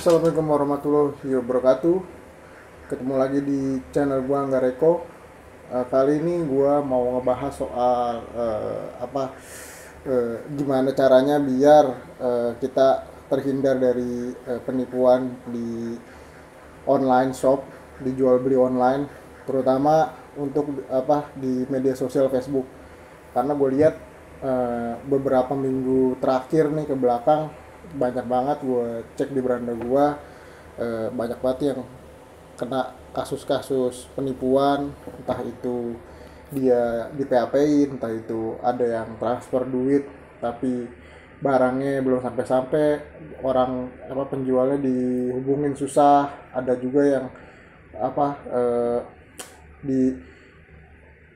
Assalamualaikum warahmatullahi wabarakatuh. Ketemu lagi di channel gua Angga Reko. Kali ini gua mau ngebahas soal gimana caranya biar kita terhindar dari penipuan di online shop, dijual beli online, terutama untuk di media sosial Facebook. Karena gue lihat beberapa minggu terakhir nih ke belakang banyak banget gue cek di beranda gue, banyak banget yang kena kasus-kasus penipuan, entah itu dia di PHP-in, entah itu ada yang transfer duit tapi barangnya belum sampai-sampai, orang penjualnya dihubungin susah, ada juga yang apa eh, di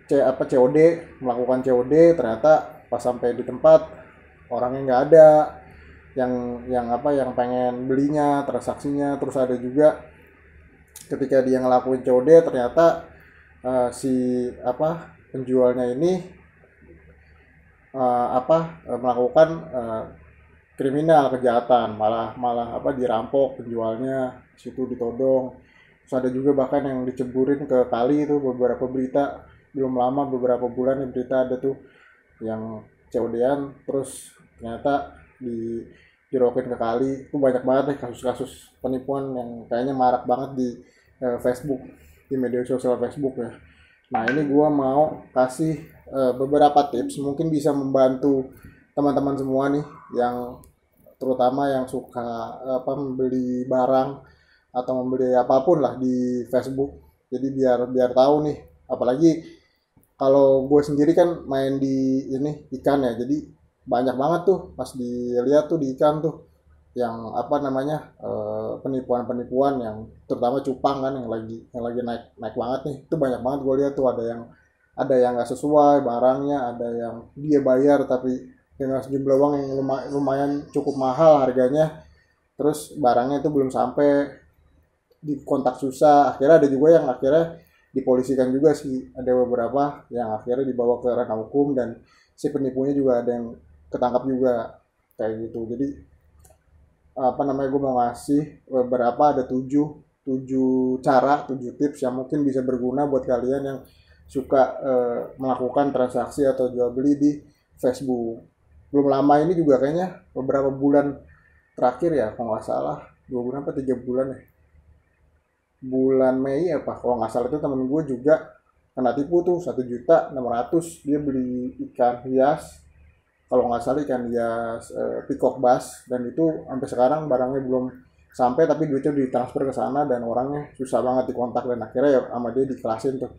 COD, melakukan COD, ternyata pas sampai di tempat orangnya nggak ada, yang pengen belinya, transaksinya. Terus ada juga ketika dia ngelakuin COD ternyata si penjualnya ini melakukan kriminal, kejahatan, malah malah dirampok penjualnya, situ ditodong. Terus ada juga bahkan yang diceburin ke kali. Itu beberapa berita belum lama, beberapa bulan yang berita ada tuh yang COD-an terus ternyata dijerokin ke kali. Itu banyak banget deh kasus-kasus penipuan yang kayaknya marak banget di Facebook, di media sosial Facebook ya. Nah, ini gua mau kasih beberapa tips mungkin bisa membantu teman-teman semua nih, yang terutama yang suka membeli barang atau membeli apapun lah di Facebook. Jadi biar biar tahu nih, apalagi kalau gue sendiri kan main di ini ikan ya, jadi banyak banget tuh pas dilihat tuh di ikan tuh yang penipuan-penipuan yang terutama cupang kan, yang lagi naik naik banget nih. Itu banyak banget gue lihat tuh, ada yang nggak sesuai barangnya, ada yang dia bayar tapi dengan sejumlah uang yang lumayan cukup mahal harganya, terus barangnya itu belum sampai, di kontak susah. Akhirnya ada juga yang akhirnya dipolisikan juga sih, ada beberapa yang akhirnya dibawa ke ranah hukum, dan si penipunya juga ada yang ketangkap juga kayak gitu. Jadi gue mau ngasih beberapa, ada tujuh tujuh cara, tujuh tips yang mungkin bisa berguna buat kalian yang suka melakukan transaksi atau jual beli di Facebook. Belum lama ini juga, kayaknya beberapa bulan terakhir ya, kalau nggak salah 2 bulan apa 3 bulan ya, bulan Mei apa kalau nggak salah, itu temen gue juga kena tipu tuh 1.600.000. Dia beli ikan hias, kalau nggak salah ikan hias peacock bass, dan itu sampai sekarang barangnya belum sampai, tapi duitnya ditransfer ke sana dan orangnya susah banget dikontak, dan akhirnya ya sama dia dikelasin tuh,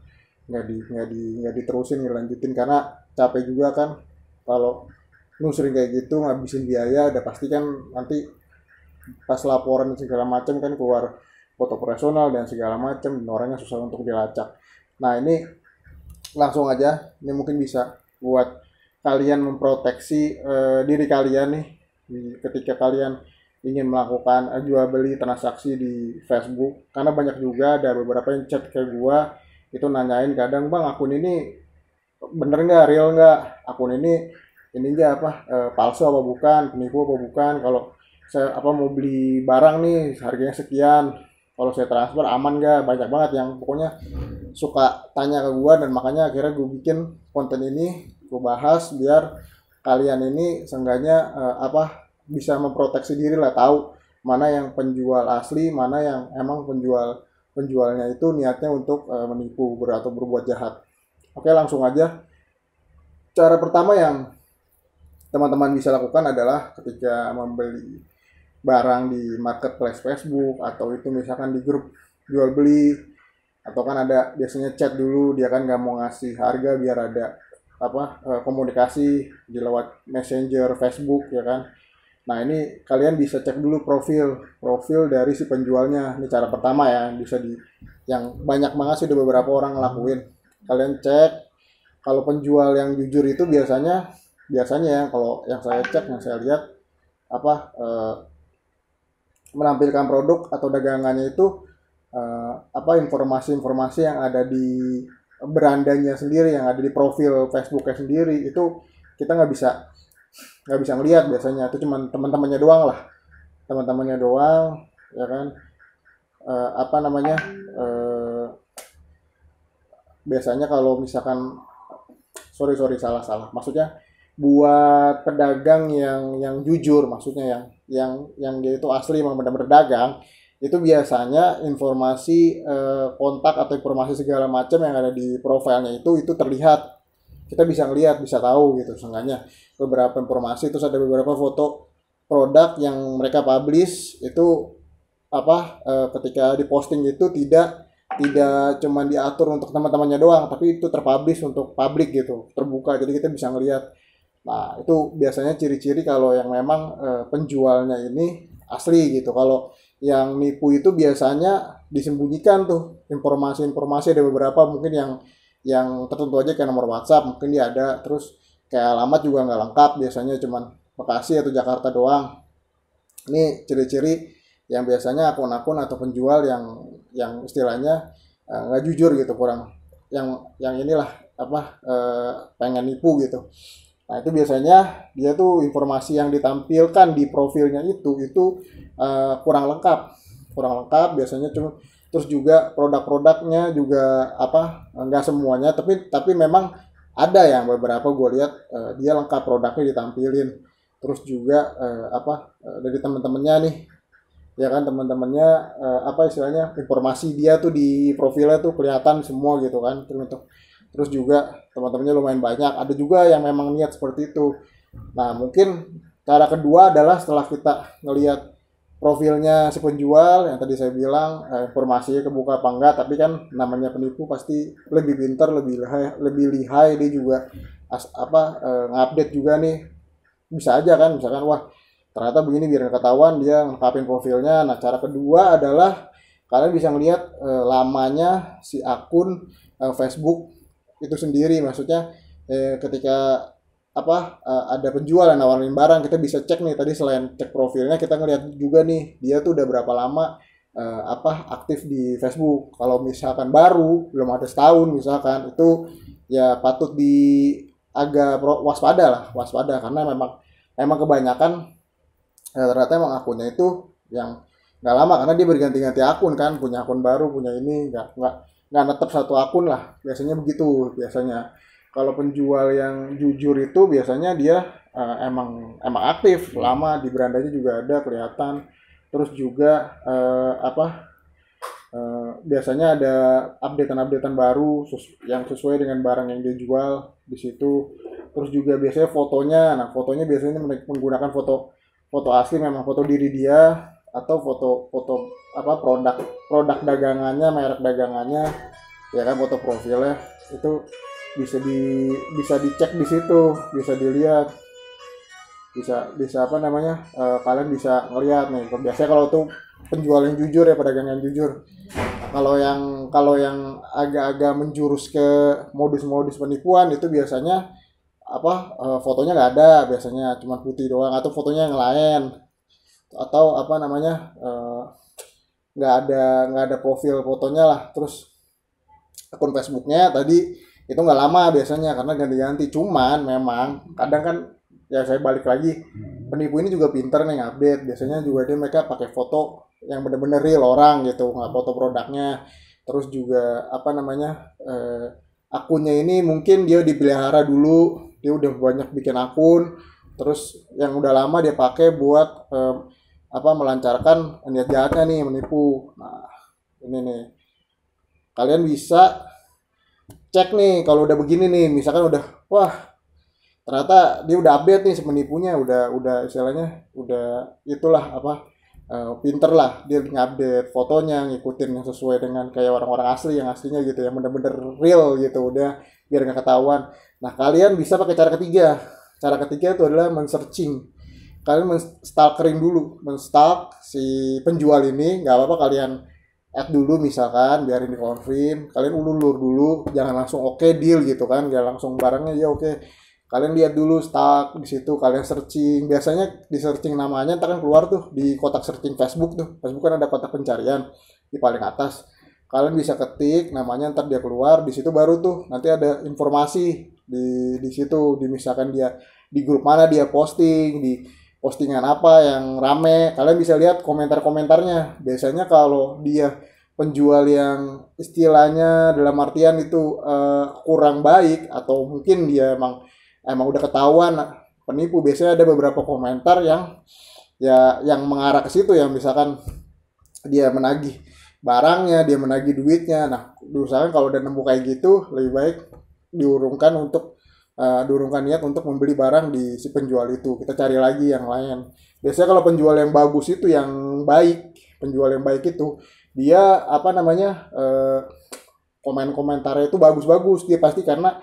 nggak diterusin, ngelanjutin, karena capek juga kan kalau lu sering kayak gitu ngabisin biaya. Udah pasti kan nanti pas laporan segala macam kan keluar foto profesional dan segala macam, dan orangnya susah untuk dilacak. Nah, ini langsung aja, ini mungkin bisa buat kalian memproteksi diri kalian nih ketika kalian ingin melakukan jual beli transaksi di Facebook. Karena banyak juga ada beberapa yang chat ke gua itu nanyain kadang, bang akun ini bener nggak, real nggak, akun ini enggak palsu apa bukan, penipu apa bukan, kalau saya mau beli barang nih harganya sekian, kalau saya transfer aman nggak. Banyak banget yang pokoknya suka tanya ke gua, dan makanya akhirnya gue bikin konten ini, gue bahas biar kalian ini seenggaknya bisa memproteksi diri lah, tahu mana yang penjual asli, mana yang emang penjualnya itu niatnya untuk menipu atau berbuat jahat. Oke, langsung aja. Cara pertama yang teman-teman bisa lakukan adalah ketika membeli barang di marketplace Facebook, atau itu misalkan di grup jual beli, atau kan ada biasanya chat dulu, dia kan nggak mau ngasih harga biar ada komunikasi di lewat messenger Facebook ya kan. Nah, ini kalian bisa cek dulu profil dari si penjualnya. Ini cara pertama ya, bisa yang banyak banget sih, udah beberapa orang ngelakuin. Kalian cek, kalau penjual yang jujur itu biasanya ya, kalau yang saya cek, yang saya lihat menampilkan produk atau dagangannya itu informasi-informasi yang ada di berandanya sendiri, yang ada di profil Facebooknya sendiri. Itu kita nggak bisa ngelihat biasanya, itu cuma teman-temannya doang lah, teman-temannya doang. ya kan. Apa namanya, biasanya kalau misalkan, sorry salah, maksudnya buat pedagang yang jujur, maksudnya yang dia itu asli memang benar-benar dagang, itu biasanya informasi, kontak atau informasi segala macam yang ada di profilnya itu terlihat, kita bisa ngelihat, bisa tahu gitu. Seenggaknya beberapa informasi, terus ada beberapa foto produk yang mereka publish itu, apa, ketika diposting itu tidak tidak cuman diatur untuk teman-temannya doang, tapi itu terpublish untuk publik gitu, terbuka, jadi kita bisa ngelihat. Nah, itu biasanya ciri-ciri kalau yang memang, penjualnya ini asli gitu. Kalau yang nipu itu biasanya disembunyikan tuh informasi-informasi, ada beberapa mungkin yang tertentu aja, kayak nomor WhatsApp mungkin dia ada, terus kayak alamat juga nggak lengkap, biasanya cuman Bekasi atau Jakarta doang. Ini ciri-ciri yang biasanya akun-akun atau penjual yang istilahnya, nggak jujur gitu, kurang, yang inilah apa, pengen nipu gitu. Nah, itu biasanya dia tuh informasi yang ditampilkan di profilnya itu, kurang lengkap biasanya. Cuma terus juga produk-produknya juga apa, nggak semuanya, tapi memang ada yang beberapa gue lihat, dia lengkap produknya ditampilin. Terus juga, apa, dari teman-temannya nih, ya kan, teman-temannya, apa istilahnya, informasi dia tuh di profilnya tuh kelihatan semua gitu kan. Terus juga teman-temannya lumayan banyak, ada juga yang memang niat seperti itu. Nah, mungkin cara kedua adalah setelah kita ngelihat profilnya si penjual yang tadi saya bilang, informasinya kebuka apa enggak, tapi kan namanya penipu pasti lebih pintar, lebih lihai dia juga, apa, ngupdate juga nih. Bisa aja kan, misalkan wah ternyata begini, biar nggak ketahuan dia ngekapin profilnya. Nah, cara kedua adalah kalian bisa ngelihat, lamanya si akun, Facebook itu sendiri. Maksudnya, ketika apa, ada penjual yang nawarin barang, kita bisa cek nih, tadi selain cek profilnya kita ngelihat juga nih dia tuh udah berapa lama, apa, aktif di Facebook. Kalau misalkan baru, belum ada setahun misalkan, itu ya patut agak waspada, karena memang kebanyakan, ternyata emang akunnya itu yang nggak lama, karena dia berganti-ganti akun kan, punya akun baru, punya ini, nggak netep satu akun lah, biasanya begitu. Biasanya kalau penjual yang jujur itu biasanya dia, emang aktif lama, di berandanya juga ada kelihatan. Terus juga, apa, biasanya ada updatean baru yang sesuai dengan barang yang dia jual di situ. Terus juga biasanya fotonya biasanya menggunakan foto foto asli, memang foto diri dia, atau foto-foto apa, produk dagangannya, merek dagangannya, ya kan, foto profilnya itu bisa dicek di situ, bisa dilihat, bisa apa namanya, kalian bisa ngelihat nih. Biasanya kalau tuh penjual yang jujur, ya pedagang yang jujur. Kalau yang agak-agak menjurus ke modus-modus penipuan itu biasanya apa, fotonya nggak ada, biasanya cuma putih doang, atau fotonya yang lain, atau apa namanya, nggak ada profil fotonya lah. Terus akun Facebooknya tadi itu nggak lama biasanya, karena ganti-ganti. Cuman memang kadang kan, ya saya balik lagi, penipu ini juga pinter nih update. Biasanya juga mereka pakai foto yang bener-bener real orang gitu, nggak foto produknya. Terus juga apa namanya, akunnya ini mungkin dia dipelihara dulu, dia udah banyak bikin akun, terus yang udah lama dia pakai buat, apa, melancarkan niat jahatnya nih, menipu. Nah, ini nih, kalian bisa cek nih kalau udah begini nih, misalkan udah, wah ternyata dia udah update nih si penipunya, udah istilahnya udah itulah apa, pinter lah dia ngupdate fotonya, ngikutin yang sesuai dengan kayak orang-orang asli, yang aslinya gitu, yang bener-bener real gitu, udah biar nggak ketahuan. Nah, kalian bisa pakai cara ketiga itu adalah men-searching. Kalian men-stalkering dulu, men-stalk si penjual ini. Nggak apa-apa kalian add dulu misalkan, biarin di confirm, kalian ulur dulu, jangan langsung oke deal gitu kan, jangan langsung barangnya ya oke. Kalian lihat dulu, start di situ, kalian searching. Biasanya di searching namanya ntar kan keluar tuh di kotak searching Facebook tuh. Facebook kan ada kotak pencarian di paling atas. Kalian bisa ketik namanya, ntar dia keluar. Di situ baru tuh nanti ada informasi di situ. Di misalkan dia di grup mana dia posting, postingan apa yang rame, kalian bisa lihat komentar-komentarnya. Biasanya kalau dia penjual yang istilahnya dalam artian itu kurang baik, atau mungkin dia emang udah ketahuan penipu, biasanya ada beberapa komentar yang yang mengarah ke situ, yang misalkan dia menagih barangnya, dia menagih duitnya. Nah, diusahakan kalau udah nemu kayak gitu, lebih baik diurungkan diurungkan niat untuk membeli barang di si penjual itu. Kita cari lagi yang lain. Biasanya kalau penjual yang bagus itu, yang baik, penjual yang baik itu dia apa namanya komen-komentarnya itu bagus-bagus, dia pasti, karena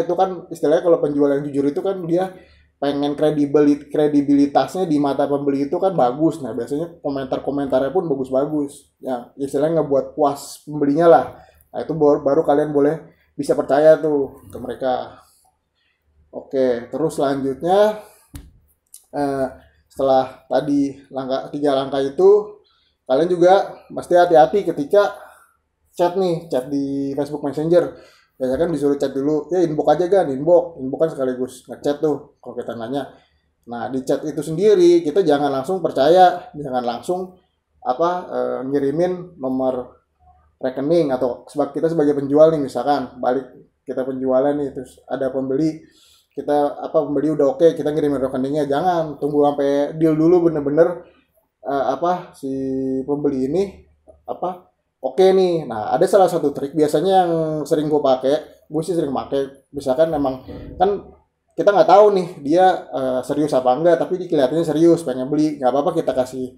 itu kan istilahnya kalau penjual yang jujur itu kan dia pengen kredibilitasnya di mata pembeli itu kan bagus. Nah, biasanya komentar-komentarnya pun bagus-bagus, ya istilahnya ngebuat puas pembelinya lah. Nah, itu baru kalian boleh bisa percaya tuh ke mereka. Oke, terus selanjutnya setelah tadi tiga langkah itu, kalian juga mesti hati-hati ketika chat di Facebook Messenger. Biasanya kan disuruh chat dulu, ya inbox aja kan, inbox kan sekaligus ngechat tuh kalau kita nanya. Nah, di chat itu sendiri kita jangan langsung percaya, jangan langsung ngirimin nomor rekening, atau kita sebagai penjual nih, misalkan balik kita penjualan nih, terus ada pembeli, pembeli udah oke, kita ngirimin rekeningnya. Jangan, tunggu sampai deal dulu, bener-bener si pembeli ini oke nih. Nah, ada salah satu trik biasanya yang sering gue sering pakai. Misalkan memang kan kita nggak tahu nih dia serius apa enggak, tapi kelihatannya serius pengen beli, nggak apa-apa kita kasih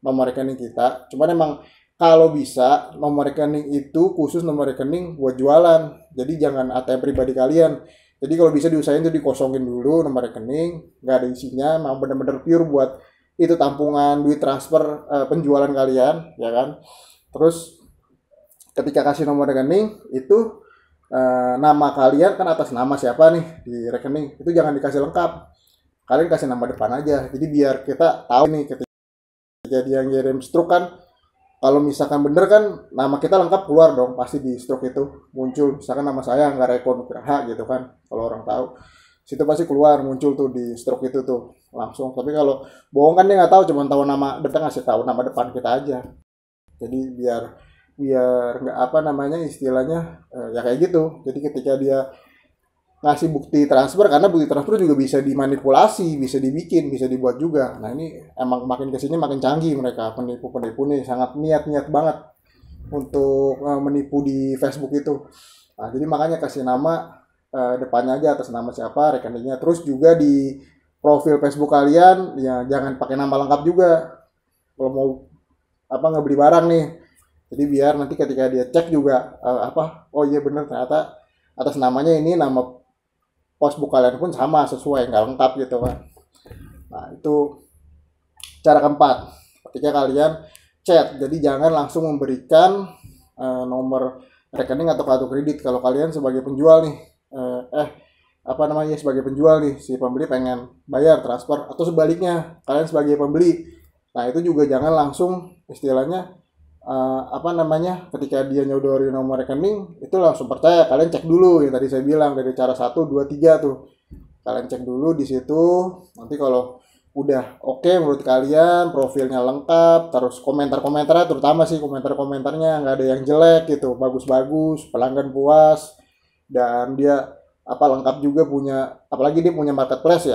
nomor rekening kita. Cuman emang kalau bisa nomor rekening itu khusus nomor rekening buat jualan, jadi jangan ATM pribadi kalian. Jadi kalau bisa diusahain tuh dikosongin dulu nomor rekening, nggak ada isinya, memang bener-bener pure buat itu tampungan duit transfer penjualan kalian, ya kan. Terus ketika kasih nomor rekening itu nama kalian kan atas nama siapa nih di rekening, itu jangan dikasih lengkap, kalian kasih nama depan aja. Jadi biar kita tahu nih ketika dia ngirim struk kan, kalau misalkan bener kan nama kita lengkap keluar dong, pasti di struk itu muncul misalkan nama saya nggak Rekon Nugraha gitu kan, kalau orang tahu situ pasti keluar muncul tuh di struk itu tuh langsung. Tapi kalau bohong kan dia nggak tahu, cuma tahu nama depan, ngasih tahu nama depan kita aja. Jadi biar nggak istilahnya ya kayak gitu. Jadi ketika dia ngasih bukti transfer, karena bukti transfer juga bisa dimanipulasi, bisa dibuat juga. Nah, ini emang makin kesini makin canggih mereka, penipu-penipu nih sangat niat banget untuk menipu di Facebook itu. Nah, jadi makanya kasih nama depannya aja atas nama siapa rekeningnya. Terus juga di profil Facebook kalian ya jangan pakai nama lengkap juga kalau mau ngebeli barang nih. Jadi biar nanti ketika dia cek juga oh iya bener ternyata atas namanya ini, nama postbook kalian pun sama, sesuai, nggak lengkap gitu kan. Nah, itu cara keempat ketika kalian chat. Jadi jangan langsung memberikan nomor rekening atau kartu kredit kalau kalian sebagai penjual nih sebagai penjual nih, si pembeli pengen bayar transfer, atau sebaliknya kalian sebagai pembeli. Nah, itu juga jangan langsung istilahnya ketika dia nyodorin nomor rekening itu langsung percaya. Kalian cek dulu, yang tadi saya bilang dari cara 1, 2, 3 tuh. Kalian cek dulu di situ. Nanti kalau udah oke menurut kalian, profilnya lengkap, terus komentar-komentarnya, terutama sih komentar-komentarnya nggak ada yang jelek gitu, bagus-bagus, pelanggan puas, dan dia lengkap juga, apalagi dia punya marketplace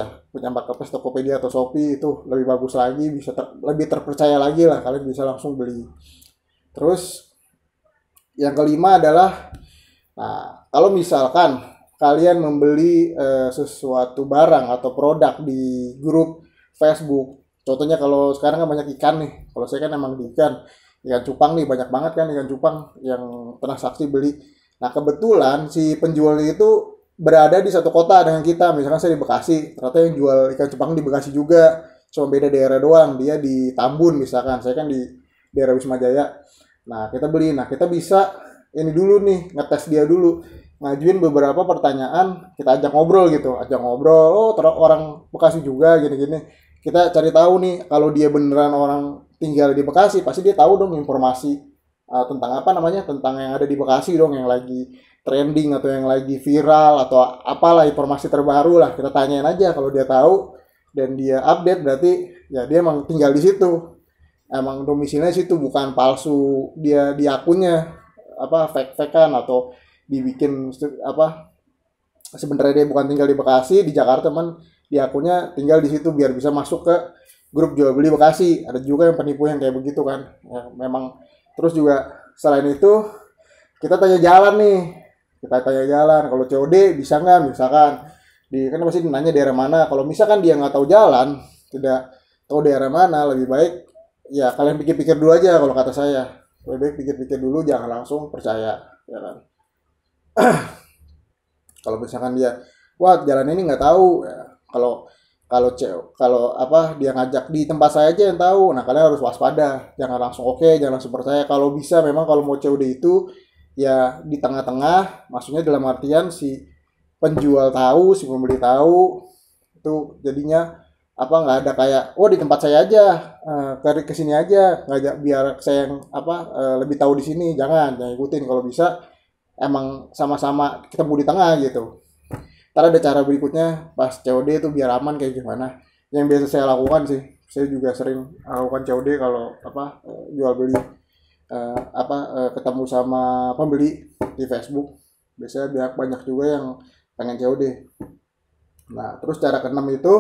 Tokopedia atau Shopee, itu lebih bagus lagi, bisa lebih terpercaya lagi lah, kalian bisa langsung beli. Terus yang kelima adalah, nah kalau misalkan kalian membeli sesuatu barang atau produk di grup Facebook, contohnya kalau sekarang kan banyak ikan nih, kalau saya kan emang di ikan cupang nih, banyak banget kan ikan cupang yang transaksi beli. Nah, kebetulan si penjual itu berada di satu kota dengan kita, misalkan saya di Bekasi, ternyata yang jual ikan cupang di Bekasi juga, cuma beda daerah doang, dia di Tambun misalkan, saya kan di daerah Wisma Jaya. Nah, kita beli. Nah, kita bisa ini dulu nih, ngetes dia dulu, ngajuin beberapa pertanyaan, kita ajak ngobrol, oh orang Bekasi juga gini-gini. Kita cari tahu nih, kalau dia beneran orang tinggal di Bekasi, pasti dia tahu dong informasi tentang tentang yang ada di Bekasi dong, yang lagi trending atau yang lagi viral atau apalah informasi terbaru lah. Kita tanyain aja, kalau dia tahu dan dia update, berarti ya dia emang tinggal di situ, emang domisilinya situ, bukan palsu dia di akunnya apa fake-fakean atau dibikin apa sebenarnya dia bukan tinggal di Bekasi di Jakarta, teman di akunnya tinggal di situ biar bisa masuk ke grup jual beli Bekasi. Ada juga yang penipu yang kayak begitu kan ya, memang. Terus juga selain itu kita tanya jalan nih, kita tanya jalan kalau COD bisa nggak, misalkan di kan pasti nanya daerah mana. Kalau misalkan dia nggak tahu jalan, tidak tahu daerah mana, lebih baik ya kalian pikir-pikir dulu aja. Kalau kata saya lebih baik pikir-pikir dulu, jangan langsung percaya ya kan. Kalau misalkan dia wah jalan ini nggak tahu ya, kalau kalau apa dia ngajak di tempat saya aja yang tahu, nah kalian harus waspada, jangan langsung oke, jangan langsung percaya. Kalau bisa memang kalau mau COD itu ya di tengah-tengah, maksudnya dalam artian si penjual tahu, si pembeli tahu, itu jadinya apa nggak ada kayak oh di tempat saya aja, ke sini aja ngajak biar saya yang apa lebih tahu di sini. Jangan ikutin. Kalau bisa emang sama-sama ketemu di tengah gitu. Ntar ada cara berikutnya pas COD itu biar aman kayak gimana. Yang biasa saya lakukan sih, saya juga sering lakukan COD kalau apa jual beli ketemu sama pembeli di Facebook. Biasanya banyak juga yang pengen COD. Nah, terus cara keenam itu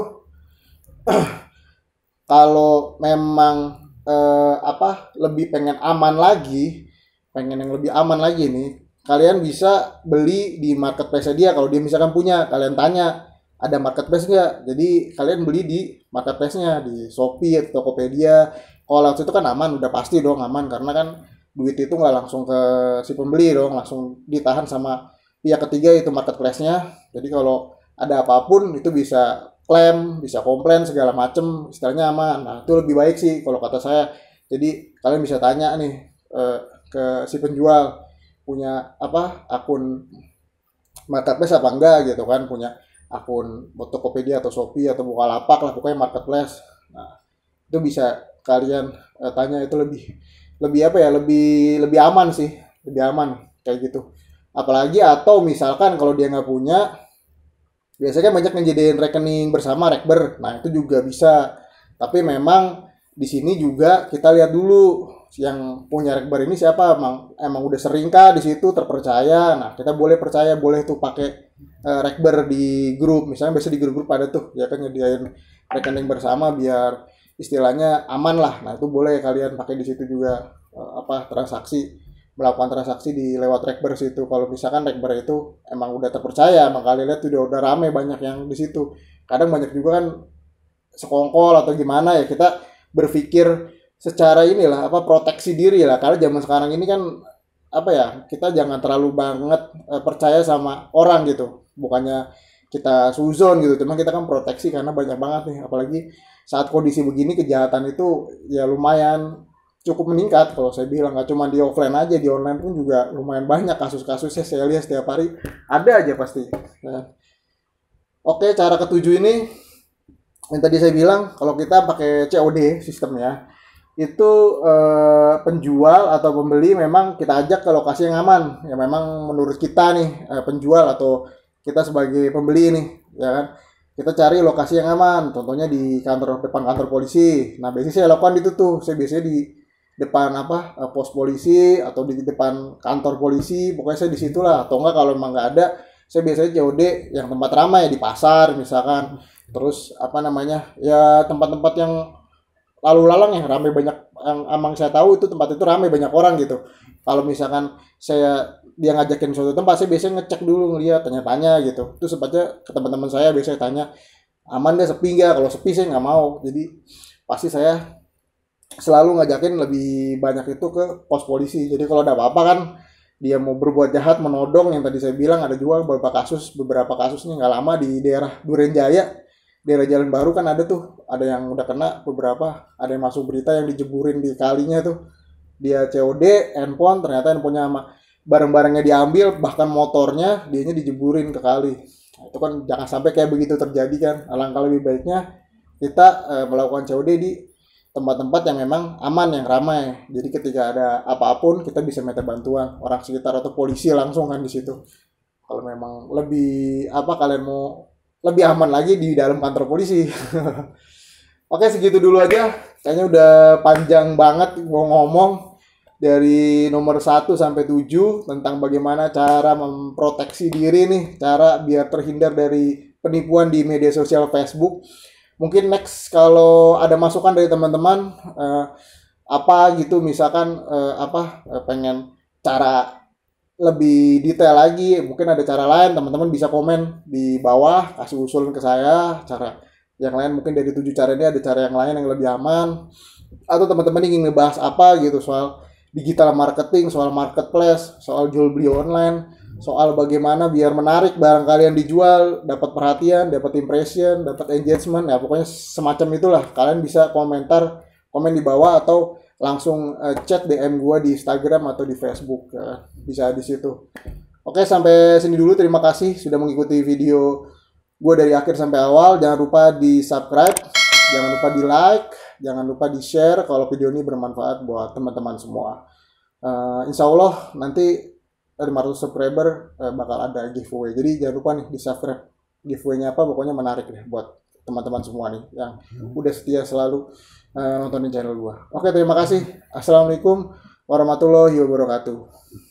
kalau memang lebih pengen aman lagi, pengen yang lebih aman lagi nih, kalian bisa beli di marketplace dia. Kalau dia misalkan punya, kalian tanya ada marketplace nggak, jadi kalian beli di marketplace-nya di Shopee atau Tokopedia. Kalau lewat itu kan aman, udah pasti dong aman, karena kan duit itu nggak langsung ke si pembeli dong, langsung ditahan sama pihak ketiga itu marketplace-nya. Jadi kalau ada apapun itu bisa klaim, bisa komplain segala macem, istilahnya aman. Nah itu lebih baik sih kalau kata saya. Jadi kalian bisa tanya nih ke si penjual, punya apa akun marketplace apa enggak gitu kan, punya akun Tokopedia atau Shopee atau Bukalapak lah, pokoknya marketplace. Nah itu bisa kalian tanya, itu lebih lebih apa ya, lebih lebih aman sih, lebih aman kayak gitu. Apalagi atau misalkan kalau dia nggak punya, biasanya banyak yang jadiin rekening bersama rekber. Nah itu juga bisa, tapi memang di sini juga kita lihat dulu yang punya rekber ini siapa, emang udah sering kah di situ, terpercaya. Nah kita boleh percaya, boleh tuh pakai rekber di grup. Misalnya biasa di grup-grup ada tuh ya kan nyediain rekening bersama biar istilahnya aman lah. Nah itu boleh kalian pakai di situ juga transaksi, melakukan transaksi di lewat rekber situ. Kalau misalkan rekber itu emang udah terpercaya, emang kalian lihat udah rame banyak yang di situ. Kadang banyak juga kan sekongkol atau gimana ya, kita berpikir secara inilah proteksi diri lah, karena zaman sekarang ini kan kita jangan terlalu banget percaya sama orang gitu. Bukannya kita suzon gitu, cuma kita kan proteksi karena banyak banget nih, apalagi saat kondisi begini kejahatan itu ya lumayan cukup meningkat. Kalau saya bilang nggak cuma di offline aja, di online pun juga lumayan banyak kasus-kasusnya, saya lihat setiap hari ada aja pasti. Nah, oke, cara ketujuh ini yang tadi saya bilang, kalau kita pakai COD sistemnya itu penjual atau pembeli memang kita ajak ke lokasi yang aman ya, memang menurut kita nih penjual atau kita sebagai pembeli nih ya kan, kita cari lokasi yang aman, contohnya di depan kantor polisi. Nah biasanya saya lakukan itu tuh, saya biasanya di depan pos polisi atau di depan kantor polisi, pokoknya saya di situlah. Atau enggak kalau emang nggak ada, saya biasanya COD yang tempat ramai, di pasar misalkan, terus ya tempat-tempat yang lalu lalang yang ramai banyak, yang emang saya tahu itu tempat itu ramai banyak orang gitu. Kalau misalkan dia ngajakin suatu tempat, saya biasanya ngecek dulu, ngeliat, tanya-tanya gitu. Itu sebabnya ke teman-teman saya biasanya tanya aman deh, sepi nggak. Kalau sepi saya nggak mau, jadi pasti saya selalu ngajakin lebih banyak itu ke pos polisi. Jadi kalau ada apa-apa kan, dia mau berbuat jahat, menodong, yang tadi saya bilang ada juga beberapa kasus nih nggak lama di daerah Durenjaya, daerah Jalan Baru kan ada tuh, ada yang udah kena beberapa, ada yang masuk berita yang dijeburin di kalinya tuh, dia COD handphone, ternyata handphonenya sama barang-barangnya diambil, bahkan motornya dianya dijeburin ke kali. Nah, itu kan jangan sampai kayak begitu terjadi kan. Alangkah lebih baiknya kita melakukan COD di tempat-tempat yang memang aman, yang ramai. Jadi ketika ada apapun kita bisa minta bantuan orang sekitar atau polisi langsung kan di situ. Kalau memang lebih kalian mau lebih aman lagi di dalam kantor polisi. Oke, segitu dulu aja. Kayaknya udah panjang banget mau ngomong dari nomor 1 sampai 7 tentang bagaimana cara memproteksi diri nih, cara biar terhindar dari penipuan di media sosial Facebook. Mungkin next kalau ada masukan dari teman-teman apa gitu, misalkan pengen cara lebih detail lagi, mungkin ada cara lain, teman-teman bisa komen di bawah, kasih usul ke saya cara yang lain. Mungkin dari 7 cara ini ada cara yang lain yang lebih aman, atau teman-teman ingin ngebahas apa gitu soal digital marketing, soal marketplace, soal jual beli online, soal bagaimana biar menarik barang kalian dijual, dapat perhatian, dapat impression, dapat engagement, ya pokoknya semacam itulah. Kalian bisa komen di bawah atau langsung chat DM gue di Instagram atau di Facebook, bisa di situ. Oke, sampai sini dulu. Terima kasih sudah mengikuti video gue dari akhir sampai awal. Jangan lupa di subscribe, jangan lupa di like, jangan lupa di share kalau video ini bermanfaat buat teman-teman semua. Insya Allah nanti 500 subscriber bakal ada giveaway. Jadi jangan lupa nih di subscribe. Giveaway-nya apa pokoknya menarik deh buat teman-teman semua nih yang udah setia selalu nontonin channel gua. Oke, terima kasih. Assalamualaikum warahmatullahi wabarakatuh.